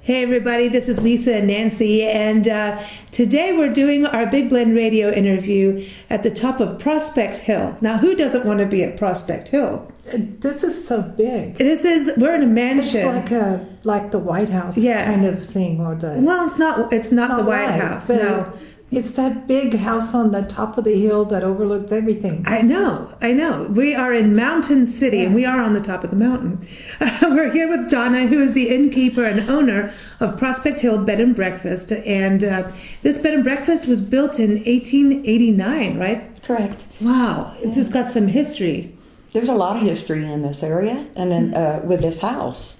Hey everybody, this is Lisa and Nancy, and today we're doing our Big Blend radio interview at the top of Prospect Hill. Now, who doesn't want to be at Prospect Hill? This is so big. We're in a mansion. It's like the White House kind of thing, or the. Well, it's not the White House. No, it's that big house on the top of the hill that overlooks everything. I know. We are in Mountain City, and we are on the top of the mountain. We're here with Donna, who is the innkeeper and owner of Prospect Hill Bed and Breakfast. And this bed and breakfast was built in 1889, right? Correct. Wow. It's just got some history. There's a lot of history in this area, and then with this house.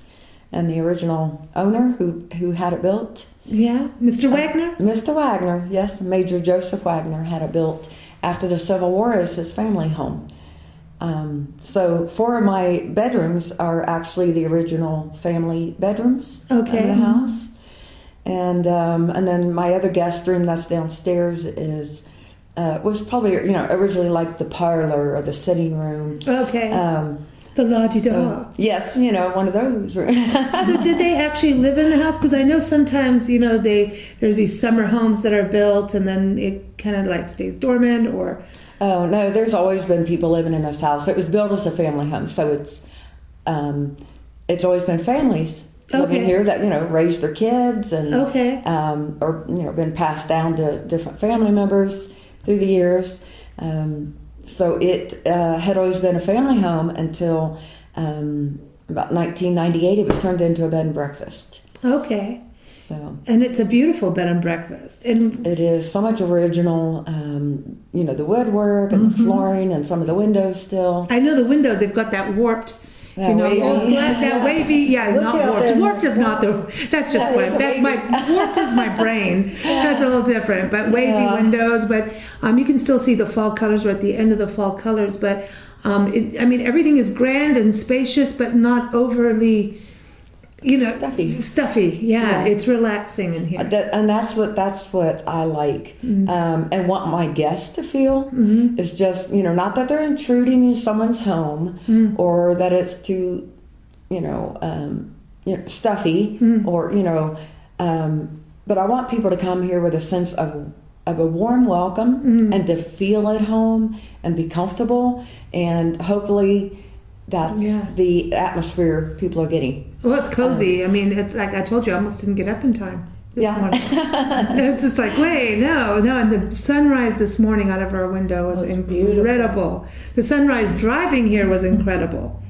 And the original owner who had it built. Yeah, Mr. Wagner? Mr. Wagner, yes. Major Joseph Wagner had it built after the Civil War as his family home. So 4 of my bedrooms are actually the original family bedrooms in the house. And then my other guest room that's downstairs was probably, originally like the parlor or the sitting room. Okay. The la-di-da. So, yes, one of those. So did they actually live in the house? Because I know sometimes, there's these summer homes that are built and then it kind of like stays dormant or... Oh, no, there's always been people living in this house. It was built as a family home, so it's always been families living here that, raised their kids and... or, been passed down to different family members through the years. So it had always been a family home until about 1998. It was turned into a bed and breakfast. Okay. So, and it's a beautiful bed and breakfast. And it is so much original, the woodwork and the flooring and some of the windows still. I know the windows, they've got that warped... that wavy, not warped. Warped is not that's just warped is my brain. That's a little different, but wavy windows, but you can still see the fall colors. We're at the end of the fall colors, but everything is grand and spacious, but not overly, stuffy. Yeah, it's relaxing in here. And that's what I like, and want my guests to feel is just, not that they're intruding in someone's home or that it's too, stuffy or, but I want people to come here with a sense of a warm welcome and to feel at home and be comfortable, and hopefully that's the atmosphere people are getting. Well, it's cozy. It's like I told you, I almost didn't get up in time this morning. It was just like, wait, no. And the sunrise this morning out of our window was incredible. Beautiful. The sunrise driving here was incredible.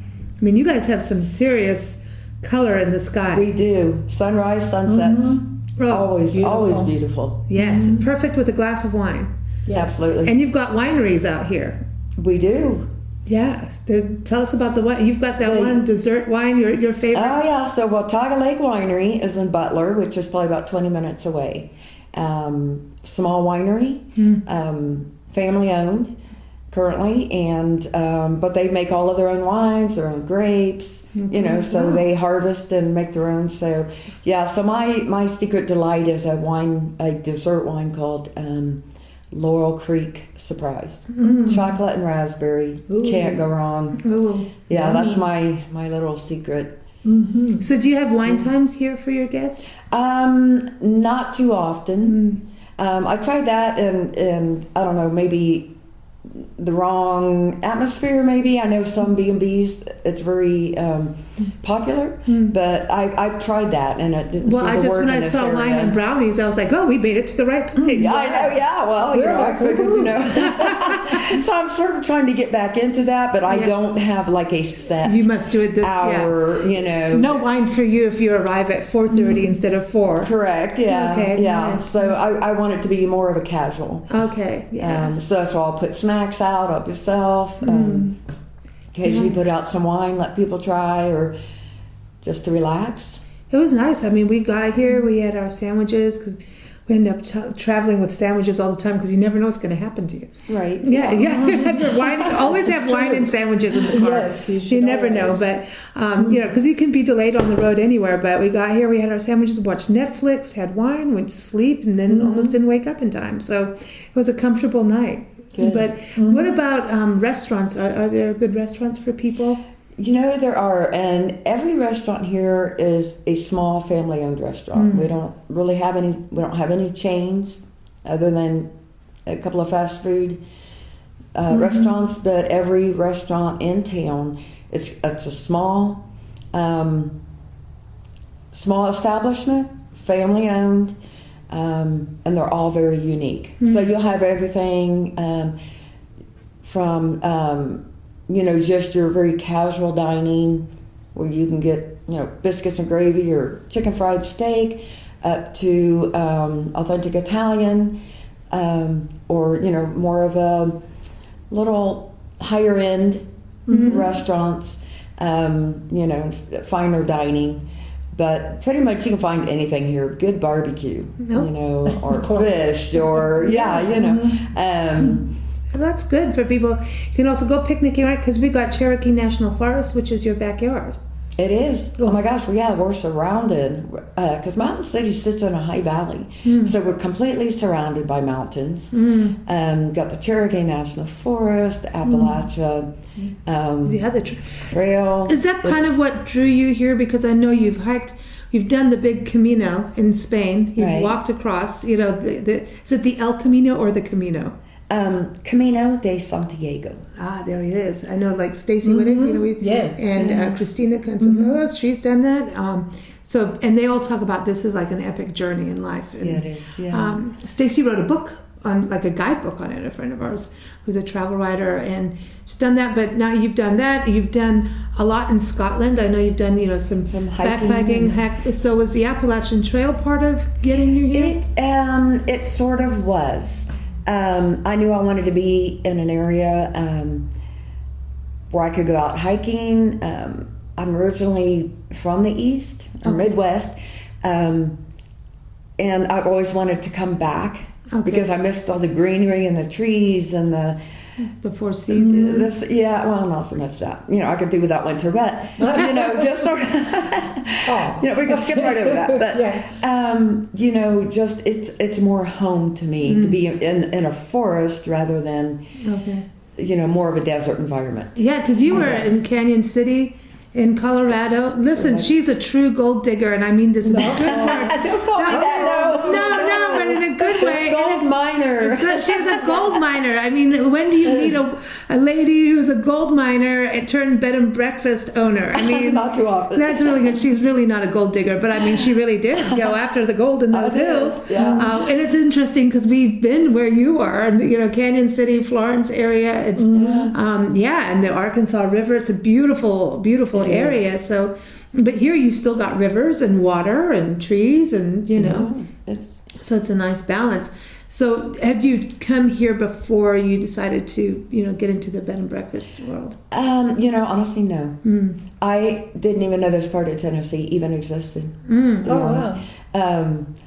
You guys have some serious color in the sky. We do. Sunrise, sunsets. Always beautiful. Yes, perfect with a glass of wine. Yes. Absolutely. And you've got wineries out here. We do. Yeah, tell us about the wine. You've got that one dessert wine, your favorite. Oh yeah, so Watauga Lake Winery is in Butler, which is probably about 20 minutes away. Small winery, family owned currently, and but they make all of their own wines, their own grapes, so they harvest and make their own. So yeah, so my secret delight is a dessert wine called Laurel Creek Surprise. Chocolate and raspberry. Ooh. Can't go wrong. Ooh. Yeah, that's my little secret. So do you have wine times here for your guests? Not too often. I tried that and I don't know, maybe the wrong atmosphere maybe. I know some B&Bs, it's very popular, but I've tried that and it didn't seem to work. When I saw wine and brownies, I was like, oh, we made it to the right place. Yeah, I know, I figured, so I'm sort of trying to get back into that, but I don't have like a set you must do it this hour, No wine for you if you arrive at 4:30 instead of 4. Correct, yeah. Okay, yeah. Nice. So I want it to be more of a casual. Okay, yeah. So that's why I'll put snacks out, help yourself. Occasionally put out some wine, let people try, or just to relax. It was nice. We got here, we had our sandwiches because we end up traveling with sandwiches all the time because you never know what's going to happen to you. Right. Yeah. Wine, always have wine and sandwiches in the car. Yes, you never know. But, because you can be delayed on the road anywhere. But we got here, we had our sandwiches, watched Netflix, had wine, went to sleep, and then almost didn't wake up in time. So it was a comfortable night. Good. But what about restaurants? Are there good restaurants for people? There are, and every restaurant here is a small family-owned restaurant. We don't really have any. We don't have any chains, other than a couple of fast food restaurants. But every restaurant in town, it's a small establishment, family-owned, and they're all very unique. So you'll have everything from just your very casual dining, where you can get biscuits and gravy or chicken fried steak, up to authentic Italian, or more of a little higher end restaurants, finer dining. But pretty much you can find anything here. Good barbecue, or fish, or That's good for people. You can also go picnicking, right? Because we got Cherokee National Forest, which is your backyard. It is. Oh my gosh! We're surrounded because Mountain City sits in a high valley, so we're completely surrounded by mountains. Got the Cherokee National Forest, Appalachia, the trail. Is that kind of what drew you here? Because I know you've hiked. You've done the big Camino in Spain. You've walked across. Is it the El Camino or the Camino? Camino de Santiago. Ah, there it is. I know, like Stacy Whittick, yes, and Christina Concepcion, she's done that. And they all talk about this as like an epic journey in life. And, it is. Yeah. Stacy wrote a book on, like a guidebook on it. A friend of ours who's a travel writer, and she's done that. But now you've done that. You've done a lot in Scotland. I know you've done some backpacking. So was the Appalachian Trail part of getting you here? It sort of was. I knew I wanted to be in an area where I could go out hiking. I'm originally from the East or Midwest, and I've always wanted to come back because I missed all the greenery and the trees and the Four Seasons. Not so much that. I could do without winter, but just sort of, we can skip right over that. But just it's more home to me to be in a forest rather than more of a desert environment. Yeah, because you were in Canyon City in Colorado. Listen, she's a true gold digger, and I mean this in a good word. Don't call me that, No, but in a good way. Gold miner. She's a gold miner. I mean, when do you meet a lady who's a gold miner and turned bed and breakfast owner? I mean, not too often. That's really good. She's really not a gold digger, but I mean, she really did go after the gold in those hills. Yeah. And it's interesting because we've been where you are, and Canyon City, Florence area. It's and the Arkansas River. It's a beautiful, beautiful area. So, but here you still got rivers and water and trees, and so it's a nice balance. So had you come here before you decided to, get into the bed and breakfast world? Honestly, no. I didn't even know this part of Tennessee even existed. Wow.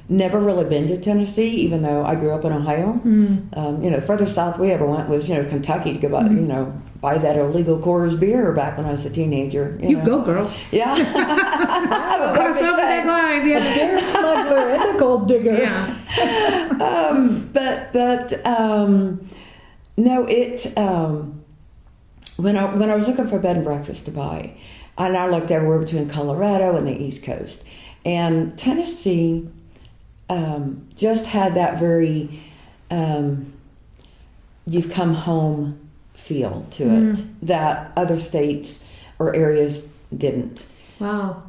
Never really been to Tennessee, even though I grew up in Ohio. The furthest south we ever went was, Kentucky to go buy that illegal Coors beer back when I was a teenager. You go, girl. Yeah. Cross over that line. Yeah. Beer smuggler and a gold digger. Yeah. No, when I was looking for a bed and breakfast to buy, and I looked everywhere between Colorado and the East Coast, and Tennessee just had that very you've come home feel to it that other states or areas didn't. Wow.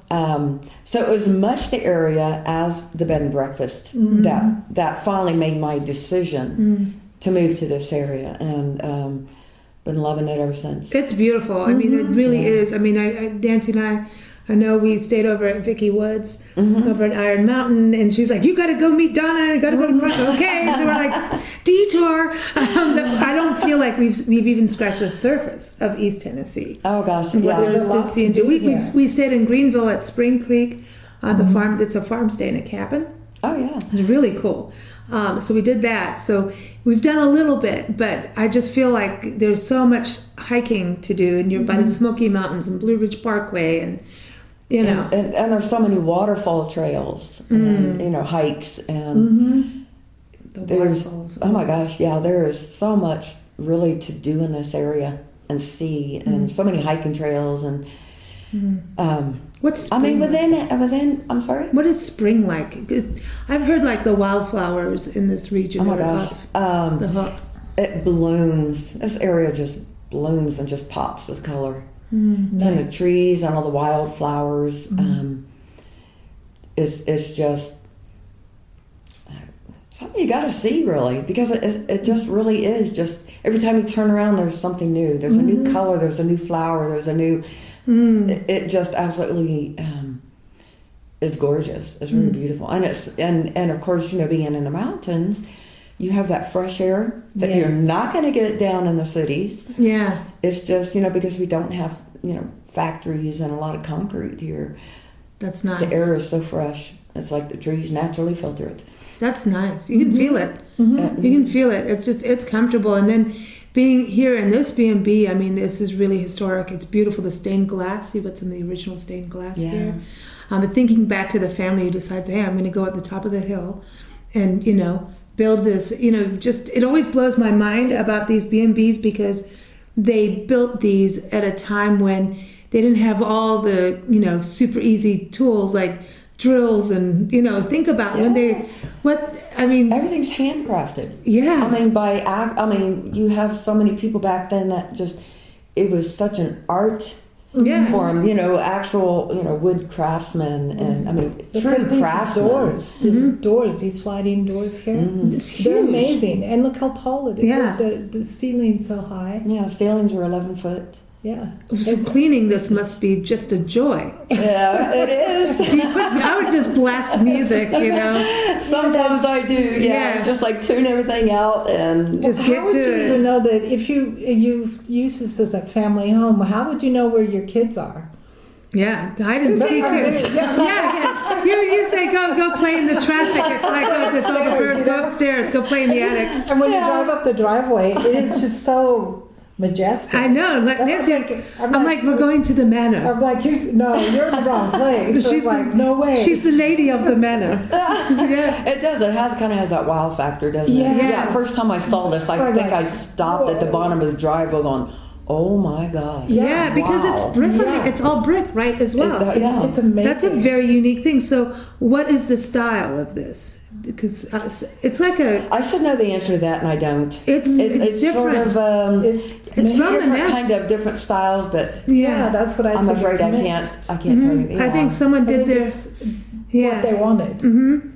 So it was much the area as the bed and breakfast that finally made my decision to move to this area, and been loving it ever since. It's beautiful. I mean, it really is. I mean, Nancy and I know we stayed over at Vicky Woods over at Iron Mountain, and she's like, "You got to go meet Donna. You got to go to okay." So we're like, detour. I don't feel like we've even scratched the surface of East Tennessee. Oh gosh, yeah. There is to see and do. We stayed in Greenville at Spring Creek on the farm. It's a farm stay in a cabin. Oh yeah, it's really cool. So we did that. So we've done a little bit, but I just feel like there's so much hiking to do, and you're by the Smoky Mountains and Blue Ridge Parkway, and and there's so many waterfall trails, and hikes, and the waterfalls. Oh my gosh, yeah, there is so much really to do in this area, and see, and so many hiking trails and. What's spring? Within. I'm sorry. What is spring like? 'Cause I've heard like the wildflowers in this region. Oh my gosh, off the hook. It blooms. This area just blooms and just pops with color. Nice. And the trees and all the wildflowers. It's just something you got to see, really, because it just really is. Just every time you turn around, there's something new. There's a new color. There's a new flower. There's a new. It just absolutely is gorgeous. It's really beautiful, and and of course, being in the mountains, you have that fresh air that you're not going to get down in the cities. Yeah, it's just because we don't have factories and a lot of concrete here. That's nice. The air is so fresh. It's like the trees naturally filter it. That's nice. You can feel it. You can feel it. It's comfortable, and then. Being here in this B&B, I mean, this is really historic. It's beautiful. The stained glass. See what's in the original stained glass here. But thinking back to the family who decides, hey, I'm going to go at the top of the hill and, build this, just, it always blows my mind about these B&Bs because they built these at a time when they didn't have all the, super easy tools like drills and, think about everything's handcrafted. Yeah. You have so many people back then that it was such an art form, actual, wood craftsmen and, true craftsmen. Doors, these doors, these sliding doors here. They're amazing. And look how tall it is. Yeah. The ceiling's so high. Yeah, ceilings are 11 foot. Yeah. So cleaning this must be just a joy. Yeah, it is. I would just blast music, Sometimes I do. Yeah. Just like tune everything out and just get to it. You know that if you use this as a family home, how would you know where your kids are? Yeah, I didn't see kids. Yeah. You say go play in the traffic. It's like it's all the birds. Go upstairs. Go play in the attic. And when you drive up the driveway, it is just so majestic. I know. Nancy, I'm like, we're going to the manor. I'm like, you're in the wrong place. So she's like, no way. She's the lady of the manor. Yeah. It does. It kind of has that wow factor, doesn't it? Yeah. First time I saw this, I think I stopped at the bottom of the driveway going, oh my God. Yeah, because it's brick. It's all brick, right, as well. It's amazing. That's a very unique thing. So what is the style of this? Because it's like I should know the answer to that, and I don't. It's different. Sort of, it's Romanesque. Kind of different styles, but that's what I'm afraid I can't tell you. Yeah. I think someone did this. What they wanted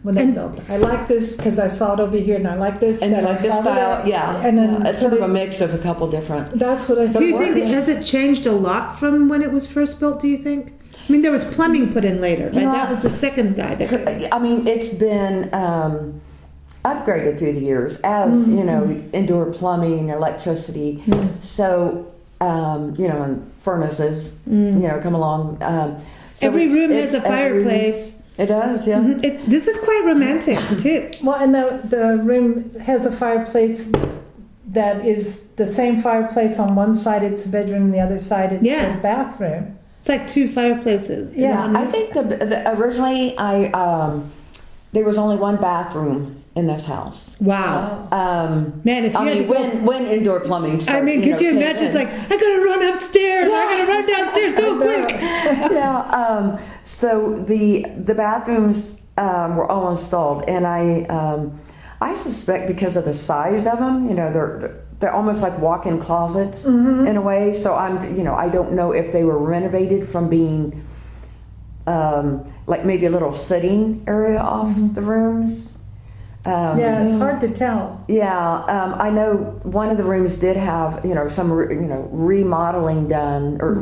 when they built it. I like this because I saw it over here, and I like this. And I like this style, And then it's sort of a mix of a couple different. That's what I thought. Do you think has it changed a lot from when it was first built? Do you think? I mean, there was plumbing put in later, right? That was the second guy that did it. I mean, it's been upgraded through the years as indoor plumbing, electricity. So and furnaces, come along. So every room has a fireplace. It does, yeah. This is quite romantic too. Well, and the room has a fireplace that is the same fireplace on one side. It's the bedroom, and the other side it's the bathroom. It's like two fireplaces. Yeah, I think originally there was only one bathroom in this house. Wow. Man, if you when indoor plumbing started, could you imagine? It's like, I gotta run upstairs. I gotta run downstairs. Go quick. Yeah. So the bathrooms were all installed, and I suspect because of the size of them, they're almost like walk-in closets in a way. So I don't know if they were renovated from being like maybe a little sitting area off the rooms. It's hard to tell. Yeah, I know one of the rooms did have some remodeling done, or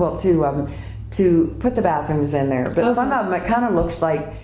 to put the bathrooms in there. But some of them it kind of looks like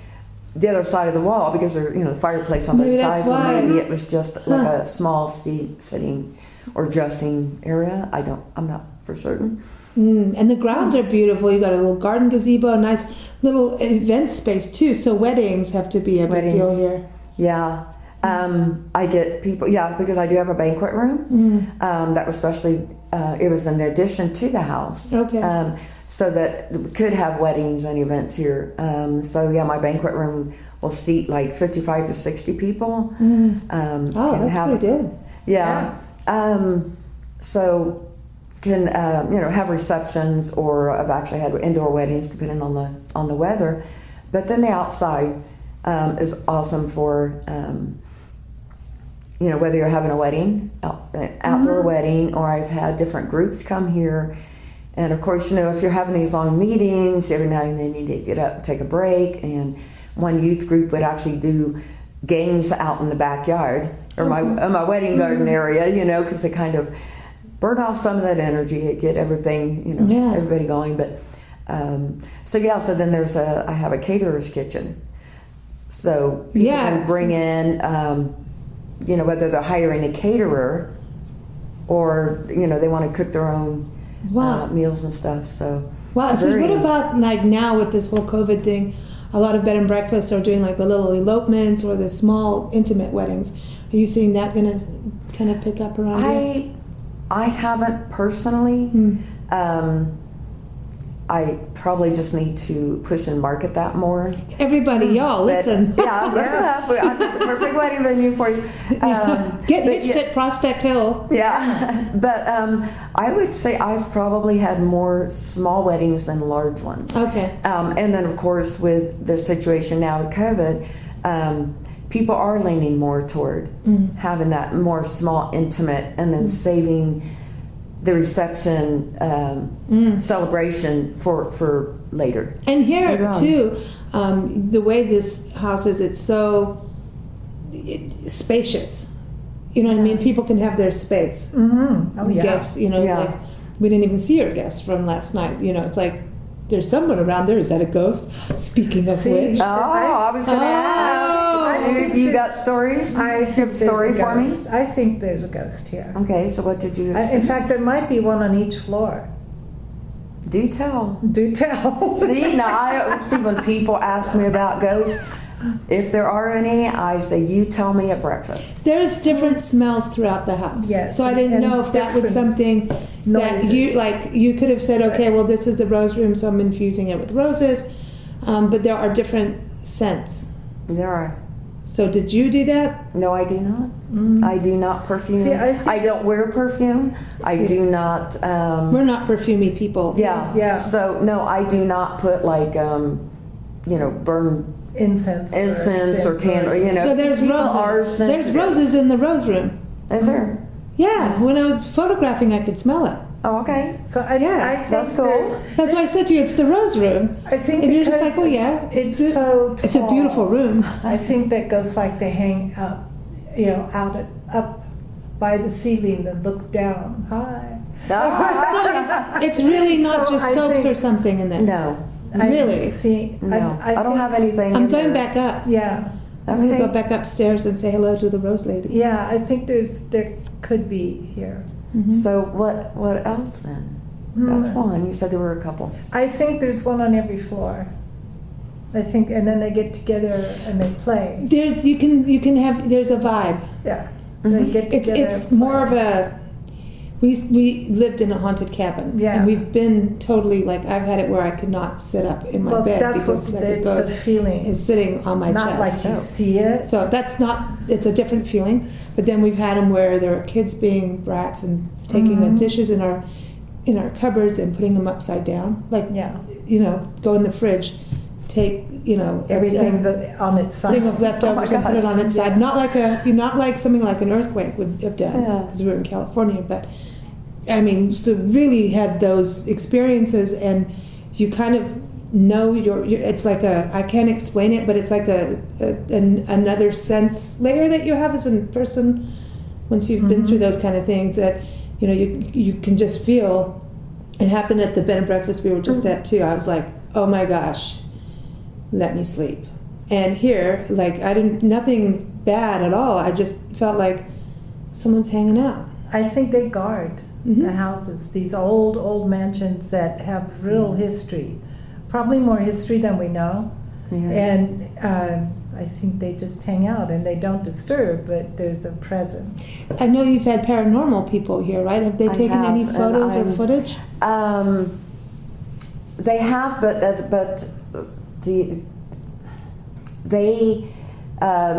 the other side of the wall because there's the fireplace on both sides. So maybe it was just like a small sitting or dressing area. I'm not for certain. And the grounds are beautiful. You got a little garden gazebo, a nice little event space too. So weddings have to be a big deal here. Yeah. I get people, because I do have a banquet room. That was especially, it was an addition to the house. Okay. So that we could have weddings and events here. My banquet room will seat like 55 to 60 people. That's pretty good. Yeah. So can have receptions, or I've actually had indoor weddings depending on the weather. But then the outside is awesome for whether you're having a wedding, outdoor wedding, or I've had different groups come here. And of course, if you're having these long meetings, every now and then you need to get up and take a break. And one youth group would actually do games out in the backyard or my wedding garden area, because they kind of burn off some of that energy, get everything, everybody going. But so then I have a caterer's kitchen. So people can bring in, whether they're hiring a caterer or, they want to cook their own meals and stuff. So wow. So what about like now with this whole COVID thing? A lot of bed and breakfasts are doing like the little elopements or the small intimate weddings. Are you seeing that going to kind of pick up around here? I haven't personally. I probably just need to push and market that more. Everybody, y'all, listen. Listen up. I'm the perfect wedding venue for you. Get hitched at Prospect Hill. Yeah, but I would say I've probably had more small weddings than large ones. Okay. And then, of course, with the situation now with COVID, people are leaning more toward having that more small, intimate, and then saving the reception celebration for later. And here too, the way this house is, it's so spacious. You know what I mean? People can have their space. Mm-hmm. Oh yeah. Guests, like we didn't even see your guests from last night. It's like there's someone around there. Is that a ghost? Speaking of which, I was going to ask. You got stories? I think a story for me? I think there's a ghost here. Okay, so what did you? In fact, there might be one on each floor. Do tell. Do tell. See, now I see when people ask me about ghosts, if there are any, I say, you tell me at breakfast. There's different smells throughout the house. Yes. So I didn't know if that was something that you could have said, okay, well, this is the rose room, so I'm infusing it with roses. But there are different scents. There are. So did you do that? No, I do not. I do not perfume. See, I don't wear perfume. I do not. We're not perfumey people. Yeah. So no, I do not put like burn incense or candle. So there's roses. There's roses in the rose room. Is there? Yeah. When I was photographing, I could smell it. Oh, okay. So I think that's cool. That's why I said to you, it's the rose room. I think and you're just like, oh yeah, it's so tall. It's a beautiful room. I think that goes like they hang up, up by the ceiling and look down. Hi. So it's really not just soaps or something in there. No. Really? I don't have anything. I'm going back up. Yeah. I'm going to go back upstairs and say hello to the rose lady. Yeah, I think there could be here. Mm-hmm. So what else then? That's one. You said there were a couple. I think there's one on every floor. I think, and then they get together and they play. There's a vibe. Yeah, they get together. It's more of a. We lived in a haunted cabin, and we've been totally like I've had it where I could not sit up in my bed because like a ghost is sitting on my chest. Not like you see it. So that's not. It's a different feeling. But then we've had them where there are kids being brats and taking the dishes in our cupboards and putting them upside down. Like go in the fridge, take everything's on its side. Thing of leftovers and put it on its side. Not like something like an earthquake would have done because we were in California, but. I mean, so really had those experiences, and you kind of know it's like I can't explain it, but it's like another sense layer that you have as a person once you've been through those kind of things that you can just feel. It happened at the bed and breakfast we were just at too. I was like, oh my gosh, let me sleep. And here, like nothing bad at all. I just felt like someone's hanging out. I think they guard. The houses, these old mansions that have real history, probably more history than we know, and I think they just hang out and they don't disturb, but there's a presence. I know you've had paranormal people here, right? Have they taken any photos or footage? They have, but the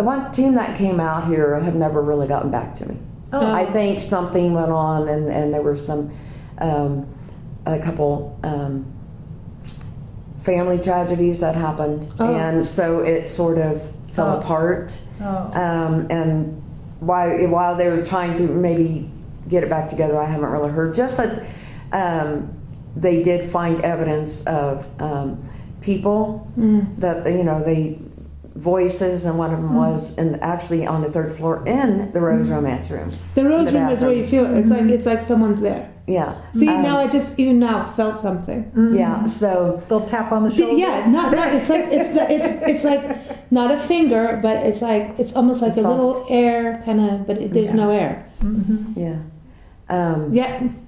one team that came out here have never really gotten back to me. I think something went on, and there were some a couple family tragedies that happened, and so it sort of fell apart. And while they were trying to maybe get it back together, I haven't really heard. Just that they did find evidence of people that they voices, and one of them was actually on the 3rd floor in the Rose Romance Room. The Rose Room is where you feel it's like someone's there. Yeah. See, now I just even now felt something. Yeah. So they'll tap on the shoulder. Yeah, not it's like it's like not a finger, but it's like it's almost like a little air kind of, but there's no air. Yeah.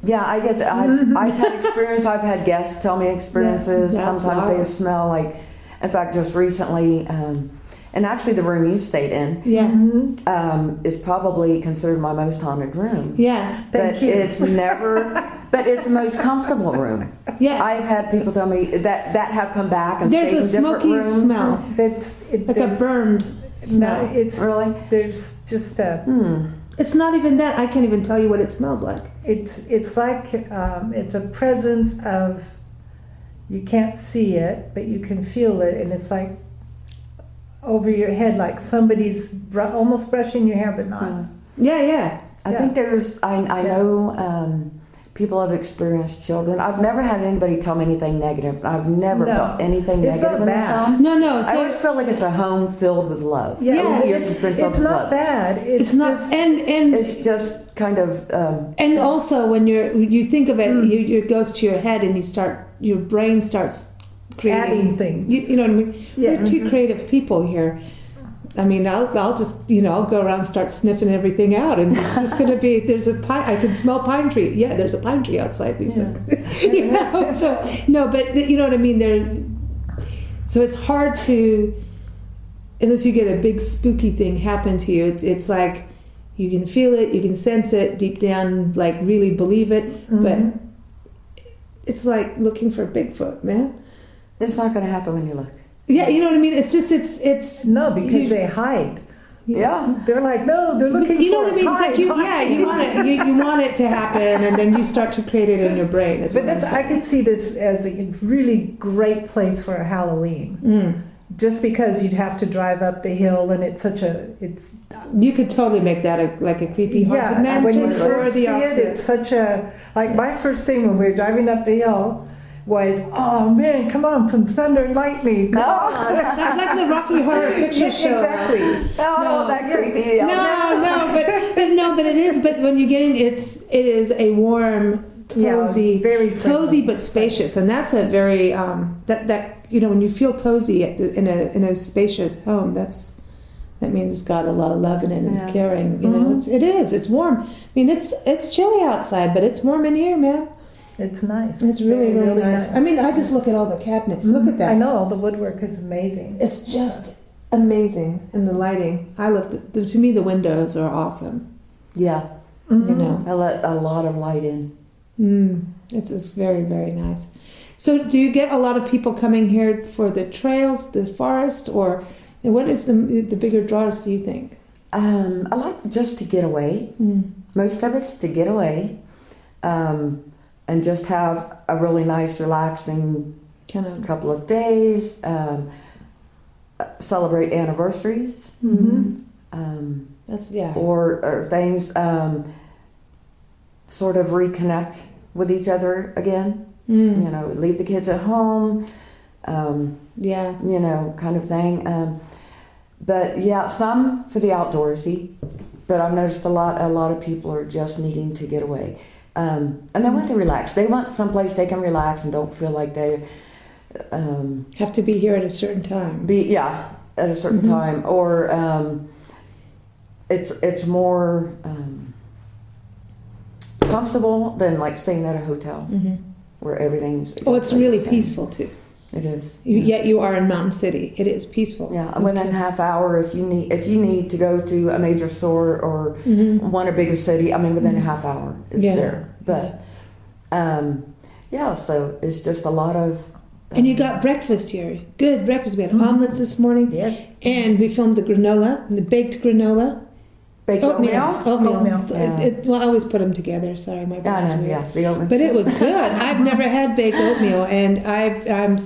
Yeah, I get that. I've had experience. I've had guests tell me experiences. Yeah, sometimes they smell like. In fact, just recently, and actually the room you stayed in, is probably considered my most haunted room. Yeah, but it's never. But it's the most comfortable room. Yeah, I've had people tell me that have come back and stayed in different rooms. There's a smoky smell. Like a burned smell. It's really. There's just a. It's not even that. I can't even tell you what it smells like. It's like it's a presence of. You can't see it, but you can feel it, and it's like over your head, like somebody's almost brushing your hair, but not. Yeah. I think there's. I know people have experienced children. I've never had anybody tell me anything negative. I've never felt anything negative in this home. No. I always feel like it's a home filled with love. Yeah, it's been filled it's with not love. bad. It's not, and it's just kind of. And also, when you think of it, it goes to your head, and your brain starts creating adding things. You know what I mean? Yeah. We're two creative people here. I mean, I'll just I'll go around and start sniffing everything out, and it's just going to be there's a pine. I can smell pine tree. Yeah, there's a pine tree outside, Lisa. So no, but you know what I mean. So it's hard to, unless you get a big spooky thing happen to you. It's like you can feel it, you can sense it deep down, like really believe it, but it's like looking for Bigfoot, man. It's not going to happen when you look. Yeah, you know what I mean? It's just, it's... No, because they hide. Yeah. They're like, no, they're looking you know for what I mean? hide, It's like you want it, you want it to happen, and then you start to create it in your brain. But I could see this as a really great place for a Halloween. Just because you'd have to drive up the hill, and it's you could totally make that a creepy haunted mansion. When you first see it, it's such a, like my first thing when we were driving up the hill was, oh man, come on, some thunder and lightning. That's like the Rocky Horror Picture Show. Exactly. No, that creepy. But it is. But when you get in, it is a warm, cozy, very cozy but spacious, and that's a very that when you feel cozy in a spacious home, that means it's got a lot of love in it and it's caring. It's warm. I mean, it's chilly outside, but it's warm in here, man. It's nice. It's really nice. I mean, I just look at all the cabinets. Look at that. I know, the woodwork is amazing. It's just amazing. And the lighting. I love to me, the windows are awesome. Yeah. I let a lot of light in. It's just very, very nice. So do you get a lot of people coming here for the trails, the forest, or what is the bigger draws, do you think? I like just to get away. Most of it's to get away. And just have a really nice, relaxing kind of couple of days. Celebrate anniversaries. Or things. Sort of reconnect with each other again. Leave the kids at home. Kind of thing. But some for the outdoorsy. But I've noticed a lot of people are just needing to get away. And they want to relax. They want someplace they can relax and don't feel like they have to be here at a certain time. At a certain time, or it's more comfortable than like staying at a hotel where everything's. Oh, it's really peaceful too. It is. Yet you are in Mountain City. It is peaceful. Yeah, within a half hour, if you need to go to a major store or one or bigger city, I mean, within a half hour, it's there. But so it's just a lot of. And you got breakfast here. Good breakfast. We had omelets this morning. Yes. And we filmed the granola, the baked granola. Baked oatmeal? Oatmeal. Well, I always put them together. Sorry, my brain's weird. Yeah, the oatmeal. But it was good. I've never had baked oatmeal, and I'm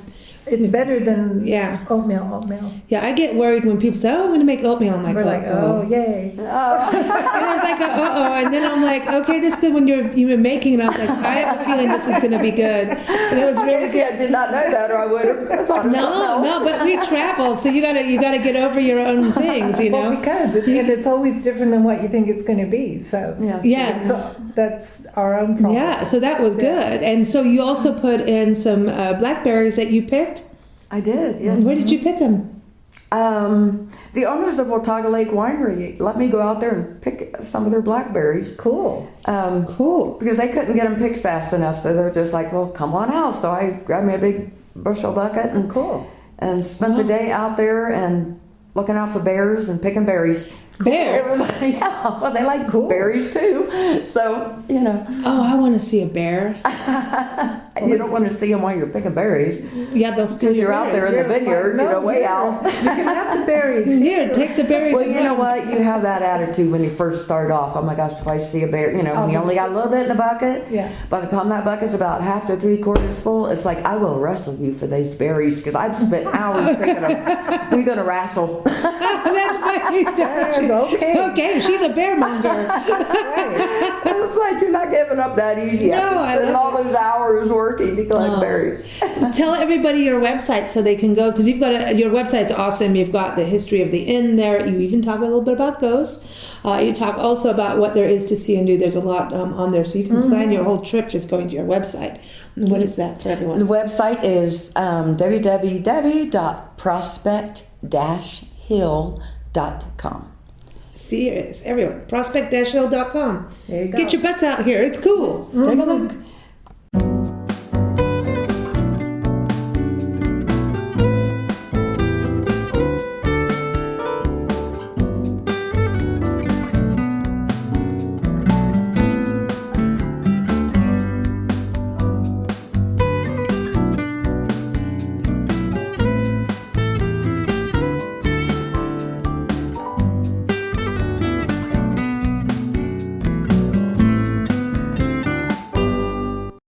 It's better than Yeah. oatmeal. yeah. I get worried when people say, "Oh, I'm going to make oatmeal." I'm like, We're like, oh, yay. And I was like, and then I'm like, okay, this is good when you're making, and I was like, I have a feeling this is going to be good, and it was really good. I did not know that, or I would have thought it was No, but we travel, so you gotta get over your own things, you know. Well, because and it's always different than what you think it's going to be. So Yeah. so that's our own problem. Yeah, so that was good, and so you also put in some blackberries that you picked. I did, yes. Where did you pick them? The owners of Watauga Lake Winery let me go out there and pick some of their blackberries. Cool. Cool. Because they couldn't get them picked fast enough, so they were just like, well, come on out. So I grabbed me a big bushel bucket and spent the day out there and looking out for bears and picking berries. Bears? It was, yeah, well, they like berries too. So, you know. Oh, I want to see a bear. You don't want to see them while you're picking berries. Yeah, they'll steal Because you're out there in the vineyard, way out. You can have the berries. Here, take the berries. Well, and you know run. what? You have that attitude when you first start off. Oh my gosh, do I see a bear? You know, when you only got a little bit in the bucket. Yeah. By the time that bucket's about half to 3/4 full, it's like, I will wrestle you for these berries because I've spent hours picking them. We're going to wrestle. That's funny. Okay, she's a bear monger. It's like you're not giving up that easy. No, I love all those hours working to collect berries. Tell everybody your website so they can go, because you've got your website's awesome. You've got the history of the inn there. You even talk a little bit about ghosts. You talk also about what there is to see and do. There's a lot on there, so you can plan your whole trip just going to your website. What is that for everyone? The website is www.prospect-hill.com. Serious, everyone. Prospect-hill.com. There you go. Get your butts out here. It's cool. Take a look.